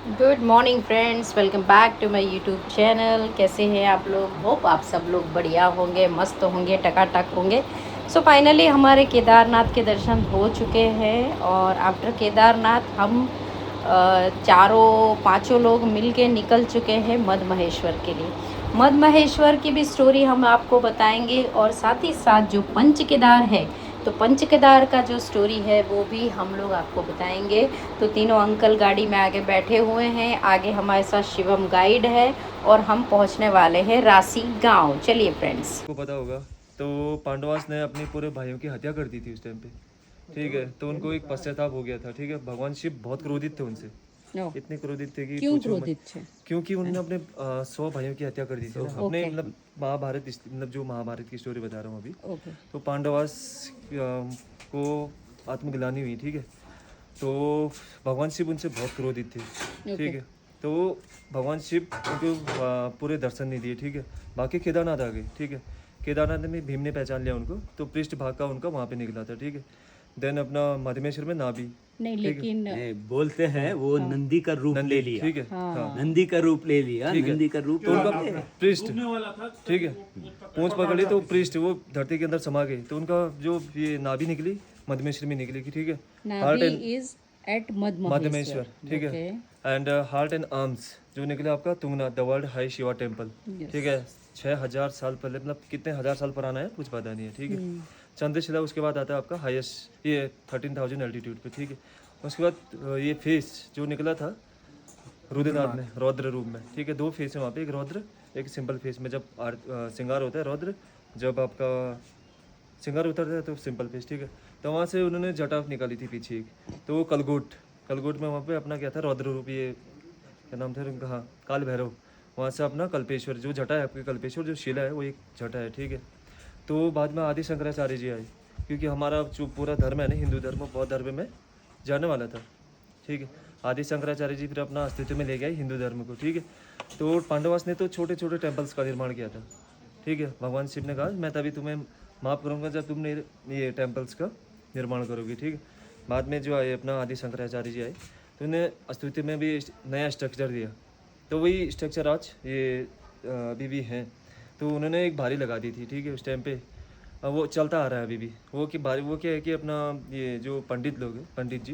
Good morning friends, welcome back to my YouTube channel. कैसे हैं आप लोग? होप आप सब लोग बढ़िया होंगे, मस्त होंगे, टकाटक होंगे। सो फाइनली हमारे केदारनाथ के दर्शन हो चुके हैं और आफ्टर केदारनाथ हम चारों पांचों लोग मिल के निकल चुके हैं मद महेश्वर के लिए। मद महेश्वर की भी स्टोरी हम आपको बताएंगे और साथ ही साथ जो पंच केदार है, तो पंच केदार का जो स्टोरी है वो भी हम लोग आपको बताएंगे। तो तीनों अंकल गाड़ी में आगे बैठे हुए हैं, आगे हमारे साथ शिवम गाइड है और हम पहुंचने वाले हैं रासी गांव। चलिए फ्रेंड्स। को पता होगा तो पांडवास ने अपने पूरे भाइयों की हत्या कर दी थी उस टाइम पे। ठीक है, तो उनको एक पश्चाताप हो गया था। ठीक है, भगवान शिव बहुत क्रोधित थे उनसे। नो, इतने क्रोधित थे कि क्यों पूछो मत। क्रोधित थे? क्योंकि उन्होंने अपने 100 भाइयों की हत्या कर दी थी ना, अपने ओके मतलब महाभारत मतलब जो महाभारत की स्टोरी बता रहा हूँ अभी। ओके। तो पांडवास को आत्मग्लानि हुई। ठीक है, तो भगवान शिव उनसे बहुत क्रोधित थे। ओके। ठीक है, तो भगवान शिव उनको पूरे दर्शन नहीं दिए। ठीक है, बाकी केदारनाथ आ गए। ठीक है, केदारनाथ में भीम ने पहचान लिया उनको, तो पृष्ठ भाग का उनका वहाँ पे निकला था। ठीक है, देन अपना मधमेश्वर में नाभि। नहीं ठीक है, लेकिन नहीं, बोलते हैं वो नंदी का रूप नंदी। ले लिया। ठीक है, हाँ हाँ, नंदी का रूप ले लिया, ठीक है, नंदी का रूप तो उनका ले लिया। पृष्ठ, ठीक है, पूंछ पकड़ी तो पृष्ठ वो धरती के अंदर समा गई, तो उनका जो ये नाभि निकली मधमेश्वर में निकली। ठीक है, हार्ट नाभि एंड इज एट मद मधमेश्वर। महेश्वर। ठीक है, okay. And heart and arms जो निकले आपका Tungnath, the world high Shiva temple. ठीक यस। है, 6,000 साल पहले, मतलब कितने हज़ार साल पुराना है कुछ पता नहीं है। ठीक है, चंद्रशिला उसके बाद आता है आपका हाईएस्ट, ये 13,000 एल्टीट्यूड पे। ठीक है, उसके बाद ये फेस जो निकला था रुद्रनाथ में, रौद्र रूप में। ठीक है, दो फेस है वहाँ पे, एक रौद्र, एक सिंपल फेस में जब श्रृंगार होता है रौद्र, जब आपका सिंगार उतरता है तो सिंपल फेस। ठीक है, तो वहाँ से उन्होंने जटा निकाली थी पीछे एक, तो वो कलगोट, कलगोट में वहाँ पे अपना क्या था, रौद्र रूप, ये क्या नाम था उनका, हाँ, काल भैरव। वहाँ से अपना कल्पेश्वर जो जटा है आपकी, कल्पेश्वर जो शिला है वो एक जटा है। ठीक है, तो बाद में आदि शंकराचार्य जी आए, क्योंकि हमारा जो पूरा धर्म है ना, हिंदू धर्म बौद्ध धर्म में जाने वाला था। ठीक है, आदि शंकराचार्य जी फिर अपना अस्तित्व में ले गए हिंदू धर्म को। ठीक है, तो पांडवास ने तो छोटे छोटे टेम्पल्स का निर्माण किया था। ठीक है, भगवान शिव ने कहा मैं तभी तुम्हें माफ़ करूँगा जब तुमने ये टेम्पल्स का निर्माण करोगे। ठीक है, बाद में जो आए अपना आदि शंकराचार्य जी आए, तो उन्हें अस्तित्व में भी नया स्ट्रक्चर दिया, तो वही स्ट्रक्चर आज ये अभी भी हैं। तो उन्होंने एक भारी लगा दी थी। ठीक है, उस टाइम पे वो चलता आ रहा है अभी भी। वो कि भारी वो क्या है कि अपना ये जो पंडित लोग हैं, पंडित जी,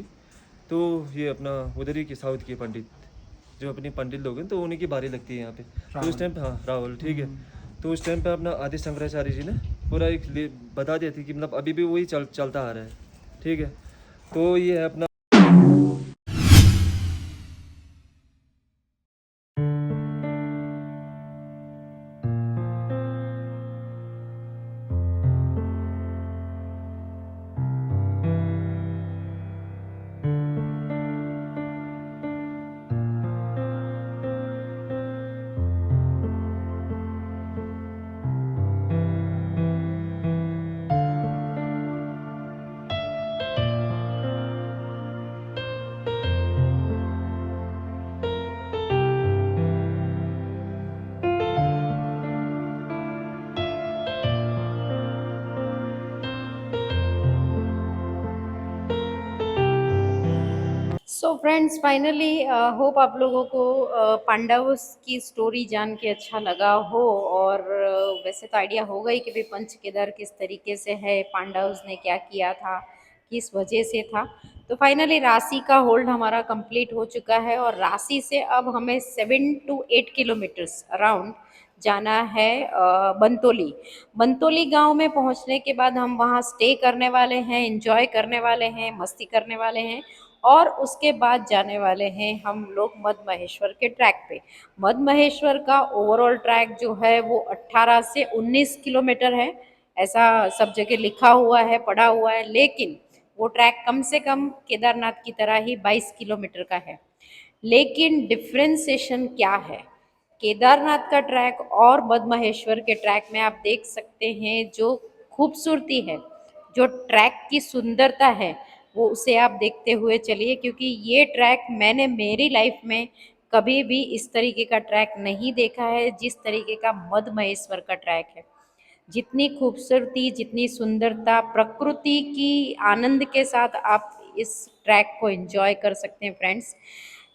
तो ये अपना उधर ही के साउथ के पंडित, जो अपने पंडित लोग हैं, तो उन्हीं की बारी लगती है यहाँ पे। तो उस टाइम पे, हाँ, रावल। ठीक है, तो उस टाइम पे अपना आदि शंकराचार्य जी ने पूरा एक बता दिया थी कि मतलब अभी भी वही चलता आ रहा है। ठीक है, तो ये है अपना। सो फ्रेंड्स फाइनली होप आप लोगों को पांडवों की स्टोरी जान के अच्छा लगा हो। और वैसे तो आइडिया होगा ही कि भाई पंच केदार किस तरीके से है, पांडवों ने क्या किया था, किस वजह से था। तो फाइनली राशि का होल्ड हमारा कंप्लीट हो चुका है और राशि से अब हमें 7 to 8 किलोमीटर्स अराउंड जाना है बंतोली। बंतोली गांव में पहुंचने के बाद हम वहां स्टे करने वाले हैं, एंजॉय करने वाले हैं, मस्ती करने वाले हैं और उसके बाद जाने वाले हैं हम लोग मद महेश्वर के ट्रैक पे। मद महेश्वर का ओवरऑल ट्रैक जो है वो 18 से 19 किलोमीटर है, ऐसा सब जगह लिखा हुआ है, पढ़ा हुआ है, लेकिन वो ट्रैक कम से कम केदारनाथ की तरह ही 22 किलोमीटर का है। लेकिन डिफ्रेंसिएशन क्या है केदारनाथ का ट्रैक और मद महेश्वर के ट्रैक में, आप देख सकते हैं जो खूबसूरती है, जो ट्रैक की सुंदरता है, वो उसे आप देखते हुए चलिए, क्योंकि ये ट्रैक मैंने मेरी लाइफ में कभी भी इस तरीके का ट्रैक नहीं देखा है जिस तरीके का मद महेश्वर का ट्रैक है। जितनी खूबसूरती, जितनी सुंदरता, प्रकृति की आनंद के साथ आप इस ट्रैक को एंजॉय कर सकते हैं फ्रेंड्स।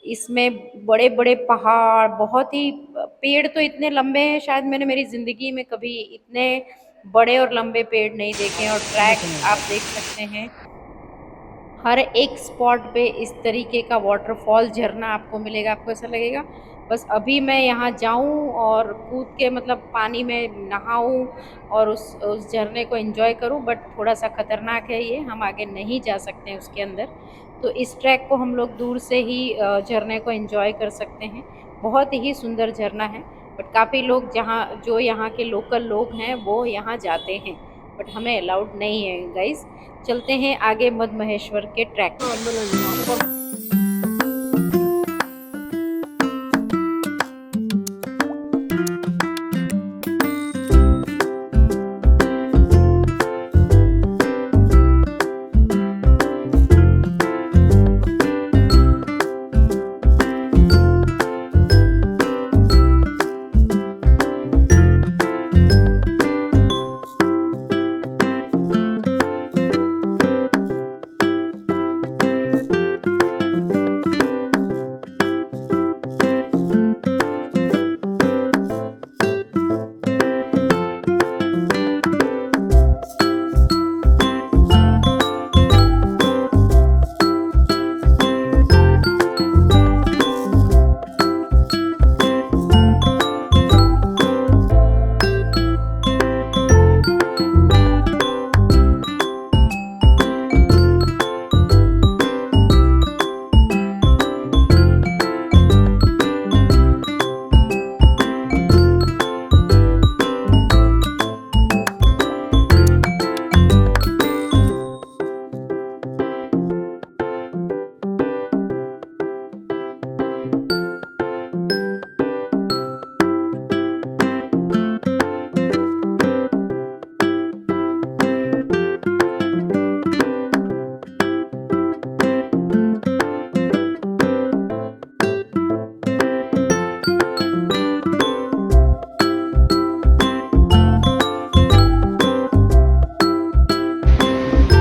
इसमें बड़े बड़े पहाड़, बहुत ही पेड़ तो इतने लंबे हैं, शायद मैंने मेरी ज़िंदगी में कभी इतने बड़े और लंबे पेड़ नहीं देखे हैं। और ट्रैक आप देख सकते हैं, हर एक स्पॉट पे इस तरीके का वाटरफॉल झरना आपको मिलेगा। आपको ऐसा लगेगा बस अभी मैं यहाँ जाऊँ और कूद के मतलब पानी में नहाऊँ और उस झरने को एंजॉय करूँ, बट थोड़ा सा खतरनाक है ये, हम आगे नहीं जा सकते हैं उसके अंदर। तो इस ट्रैक को हम लोग दूर से ही झरने को एंजॉय कर सकते हैं। बहुत ही सुंदर झरना है, बट काफ़ी लोग जहाँ जो यहाँ के लोकल लोग हैं वो यहाँ जाते हैं, बट हमें अलाउड नहीं है गाइस। चलते हैं आगे मद महेश्वर के ट्रैक पे।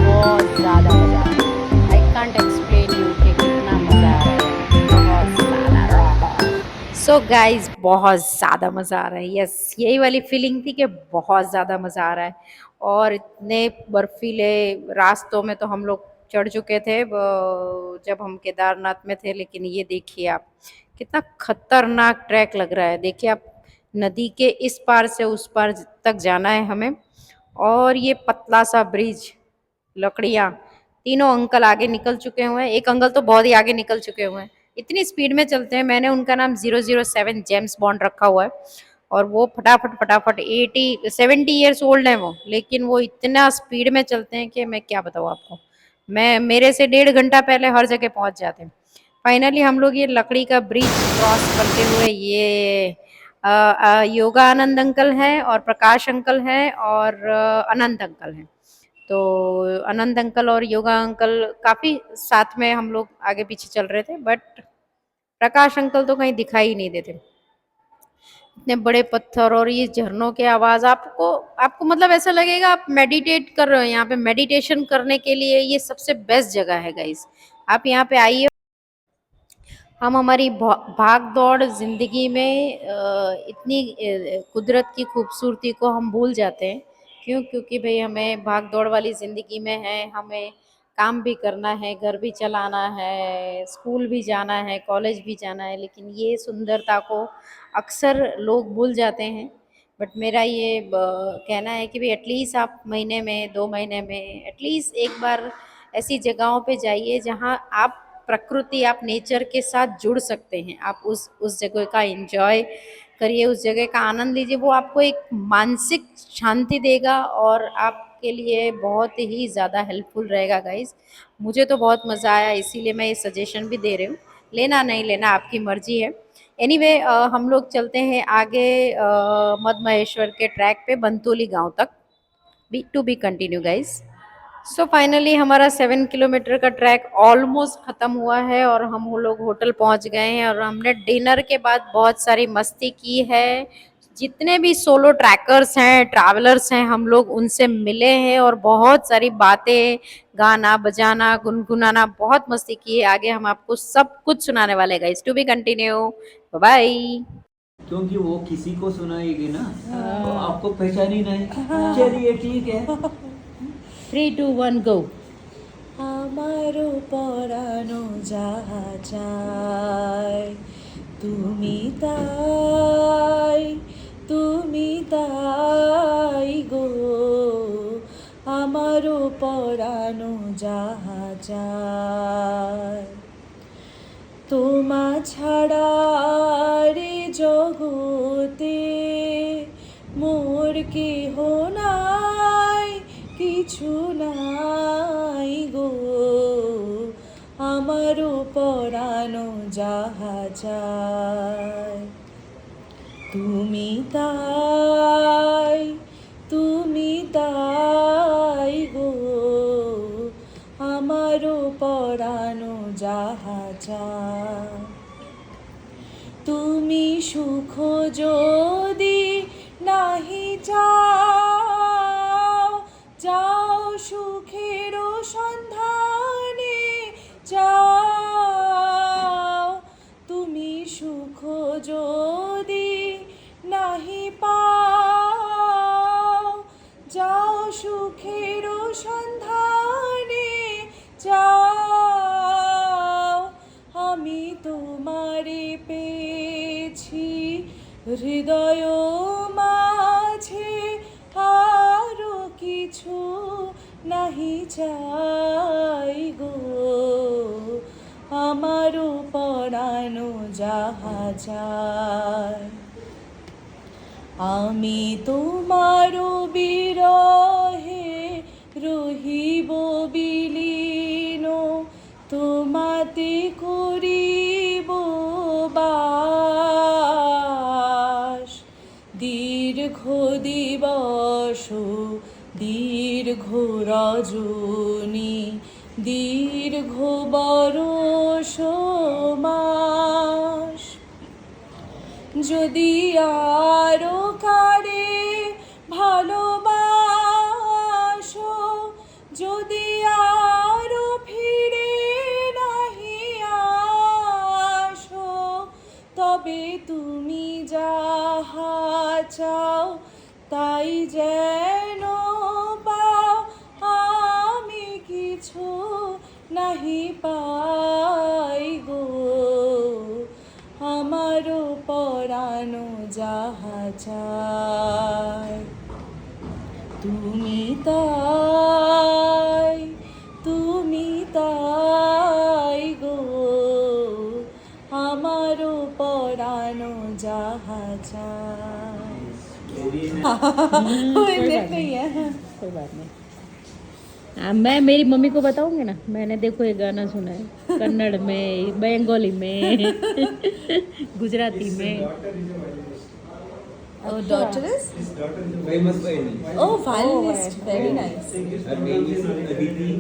बहुत ज़्यादा मज़ा आ रहा है, आई कांट एक्सप्लेन यू कि कितना मज़ा आ रहा है, बहुत ज़्यादा। सो गाइज बहुत ज़्यादा मज़ा आ रहा है, यस यही वाली फीलिंग थी कि बहुत ज़्यादा मज़ा आ रहा है। और इतने बर्फीले रास्तों में तो हम लोग चढ़ चुके थे जब हम केदारनाथ में थे, लेकिन ये देखिए आप कितना खतरनाक ट्रैक लग रहा है। देखिए आप, नदी के इस पार से उस पार तक जाना है हमें, और ये पतला सा ब्रिज, लकड़ियाँ, तीनों अंकल आगे निकल चुके हुए हैं। एक अंकल तो बहुत ही आगे निकल चुके हुए हैं, इतनी स्पीड में चलते हैं। मैंने उनका नाम 007 जेम्स बॉन्ड रखा हुआ है, और वो फटाफट फटाफट 70 ईयर्स ओल्ड है वो, लेकिन वो इतना स्पीड में चलते हैं कि मैं क्या बताऊँ आपको। मैं मेरे से 1.5 घंटा पहले हर जगह पहुंच जाते हैं। फाइनली हम लोग ये लकड़ी का ब्रिज क्रॉस करते हुए, ये योगानंद अंकल हैं और प्रकाश अंकल हैं और अनंत अंकल हैं। तो अनंत अंकल और योगा अंकल काफ़ी साथ में हम लोग आगे पीछे चल रहे थे, बट प्रकाश अंकल तो कहीं दिखाई ही नहीं देते। इतने बड़े पत्थर और ये झरनों की आवाज़, आपको आपको मतलब ऐसा लगेगा आप मेडिटेट कर रहे हो। यहाँ पे मेडिटेशन करने के लिए ये सबसे बेस्ट जगह है गाइस, आप यहाँ पे आइए। हम हमारी भाग दौड़ ज़िंदगी में इतनी कुदरत की खूबसूरती को हम भूल जाते हैं। क्यों? क्योंकि भाई हमें भाग दौड़ वाली ज़िंदगी में है, हमें काम भी करना है, घर भी चलाना है, स्कूल भी जाना है, कॉलेज भी जाना है, लेकिन ये सुंदरता को अक्सर लोग भूल जाते हैं। बट मेरा ये कहना है कि भाई एटलीस्ट आप महीने में 2 महीने में एटलीस्ट एक बार ऐसी जगहों पे जाइए जहाँ आप प्रकृति, आप नेचर के साथ जुड़ सकते हैं। आप उस जगह का एंजॉय करिए, उस जगह का आनंद लीजिए। वो आपको एक मानसिक शांति देगा और आपके लिए बहुत ही ज़्यादा हेल्पफुल रहेगा गाइस। मुझे तो बहुत मज़ा आया, इसीलिए मैं ये सजेशन भी दे रही हूँ। लेना नहीं लेना आपकी मर्जी है। एनीवे हम लोग चलते हैं आगे मद महेश्वर के ट्रैक पे बंतोली गांव तक। To be continued guys. So finally हमारा 7 किलोमीटर का ट्रैक ऑलमोस्ट ख़त्म हुआ है और हम वो लोग होटल पहुंच गए हैं, और हमने डिनर के बाद बहुत सारी मस्ती की है, जितने भी सोलो ट्रैकर्स हैं, ट्रैवलर्स हैं, हम लोग उनसे मिले हैं और बहुत सारी बातें, गाना बजाना, गुनगुनाना, बहुत मस्ती की है। आगे हम आपको सब कुछ सुनाने वाले guys. To be continued. Bye. क्योंकि वो किसी को सुनाएगी ना, तो आपको पहचान ही नहीं। चलिए ठीक है। 3, 2, 1 गो। আমারও পরানো যাহা চায় তুমি তাই, তুমি তাই গো, আমারও পরানো যাহা চায় তোমা ছাড়া রে জগতে মোর কেহ নাই, কিছু নাই গো, আমারও পরানো যাহা চায় তুমি তাই, তুমি তাই গো, আমারও পরানো যাহা চায় তুমি সুখ যদি নাহি চাও, যাও সুখের সন্ধানে যাও, তুমি সুখ যদি নাহি পাও, যাও সুখের সন্ধানে যাও, আমি তোমারে পেয়েছি হৃদয় মাঝে, আরো কিছু নাহি চাই গো, আমারও পরানো যাহা চায় আমি তোমারও বিরহে রহিব বিলীন, তোমাতে করিব বাস, দীর্ঘ দিবস দীর্ঘ রজনী, দীর্ঘ বরষ মাস, যদি আরো কারে ভালোবাসো, যদি আরো ফিরে নাহি আসো, তবে তুমি যাহা চাও তাই যেন পাও, আমি কিছু নাহি পাই গো, আমারও পরানো যাহা চায় তুমি তাই, তুমি তাই গো, আমারও পরানো যাহা চায়। कोई बात नहीं है, कोई बात नहीं। मैं मेरी मम्मी को बताऊंगी ना, मैंने देखो ये गाना सुना है कन्नड़ में, बंगाली में, गुजराती में। Our daughter is famous violinist. oh violinist, very nice, Her name is Aditi.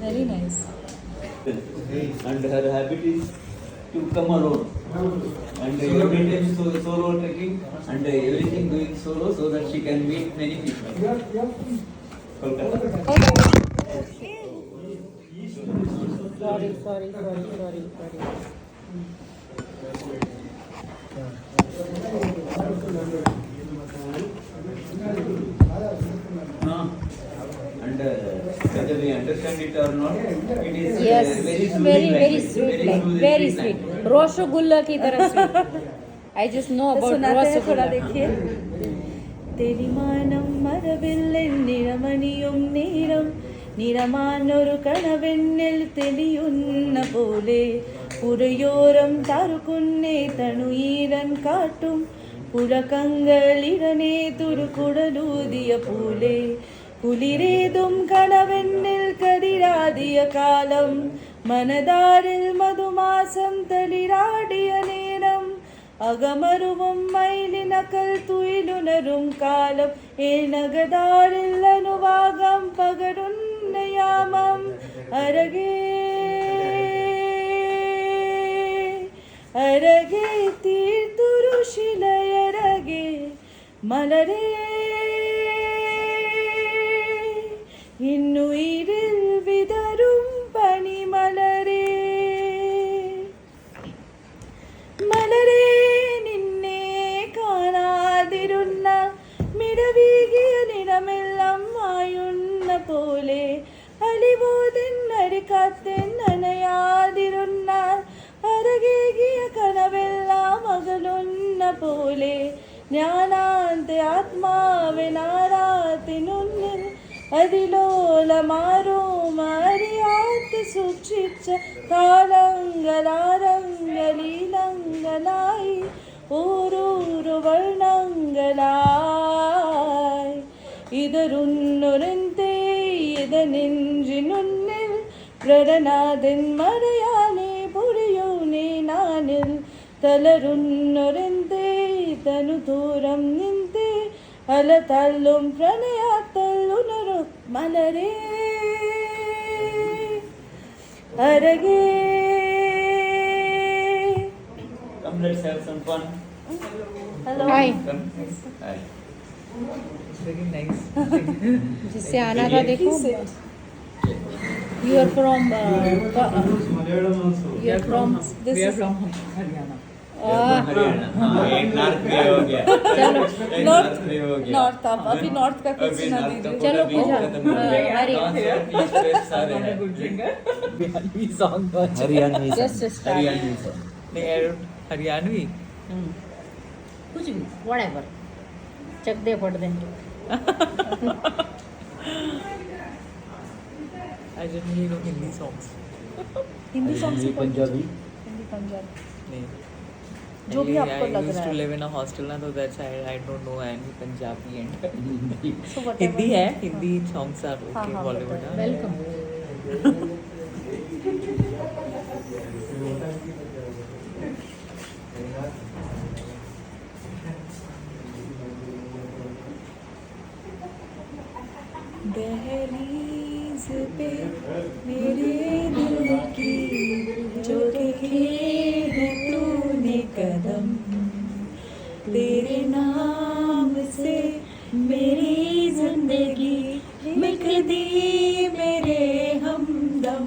very nice. And her habit is to come alone. And every time solo trekking and everything doing solo, so that she can meet many people. Kolkata. sorry. And whether we understand it or not, it is Yes, very soothing very language. sweet, like soothing very language. sweet. Rasgulla की तरह sweet. I just know about सुनाते हैं थोड़ा, रसगुल्ला. देखिए തെളിമാനം മരവില്ലിൻ നിറമണിയും നീരം നിറമാനൊരു കനവെണ്ണിൽ തെളിയുന്ന പോലെ പുരയോരം താറുകുന്നേ തണുയീരൻ കാട്ടും പുഴക്കങ്ങളിടനേ തുരുകുടലൂതിയ പോലെ കുളിരേതും കനവെണ്ണിൽ കതിരാതിയ കാലം മനതാരിൽ മധുമാസം തളിരാടിയ നേരം അകമരുവും മൈലിനക്കൽ തുയിലുണരും കാലം ഏനകതാരിൽ അനുവാഗം പകരുന്ന യാമം അരകേ തീർത്ഥ மலரே இன்னுயிரில் விதரும் பனிமலரே മലരേ നിന്നെ കാണാതിരുന്ന മിടവീകിയ നിറമെല്ലാം മായുന്ന പോലെ അലിവോതെന്നരിക്കാത്തൻ നനയാതിരുന്നാൽ അരകേകിയ കനവെല്ലാം അകലുന്ന പോലെ ഞാനാന്തെ ആത്മാവിനാരാത്തിനുള്ളിൽ അതിലോലമാരോമ അറിയാത്ത സൂക്ഷിച്ച താളങ്ങളാരംഗലീലങ്ങളായി ഓരോരോ വർണ്ണങ്ങളായി ഇതറുന്നൊരെന്തേ ഇതനെഞ്ചിനുള്ളിൽ പ്രണനാഥൻ മറയാനേ പൊടിയോനേ നാനിൽ തളരുന്നൊരെന്തേ തനു ദൂരം നിന്തേ അലതല്ലും പ്രണയാത്തല്ലുണരു മലരേ അരകേ Come, let's have some fun. Hello hi Come. Hi. Very nice. जिससे आना था देखो you are from We are from Haryana. Haryana हाँ एक नॉर्थ में हो गया चलो एक नॉर्थ में हो गया नॉर्थ आप अभी नॉर्थ का कुछ अभी ना नॉर्थ का दीजिए चलो पूरा पूजा, खत्म हो गया। हरि- कौन से east west सारे हैं? Good singer. Haryanvi song बहुत Haryanvi Just start. Haryanvi song। नहीं हरियाणवी कुछ भी व्हाटएवर चक दे फट दे I generally know Hindi songs. Hindi song से पंजाबी हिंदी पंजाबी नहीं जो भी आपको लग I used रहा to है। live in a hostel ना तो that's why I don't know any Punjabi and So whatever- Hindi है हिंदी songs are हाँ, okay हाँ, Bollywood बताओ। हाँ। वेलकम दहलीज पे मेरे दिल की जो रखे है तूने कदम तेरे नाम से मेरी जिंदगी लिख दी मेरे हमदम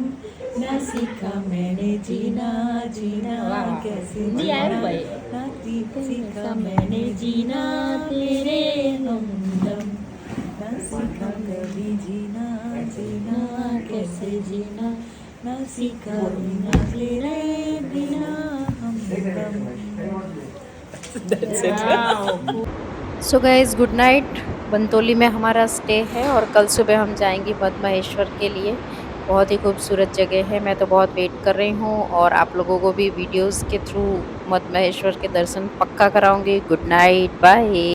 ना सीखा मैंने जीना जीना वाह। कैसे जी, आए जीना भाई। ना सीखा मैंने जीना तेरे हमदम ना सीखा कभी जीना जीना कैसे जीना ना सीखा बिना तेरे बिना हमदम That's it. So guys good night. Bantoli में हमारा स्टे है और कल सुबह हम जाएंगे मद महेश्वर के लिए। बहुत ही खूबसूरत जगह है, मैं तो बहुत वेट कर रही हूँ और आप लोगों को भी वीडियोस के थ्रू मद महेश्वर के दर्शन पक्का कराऊंगी। Good night, bye.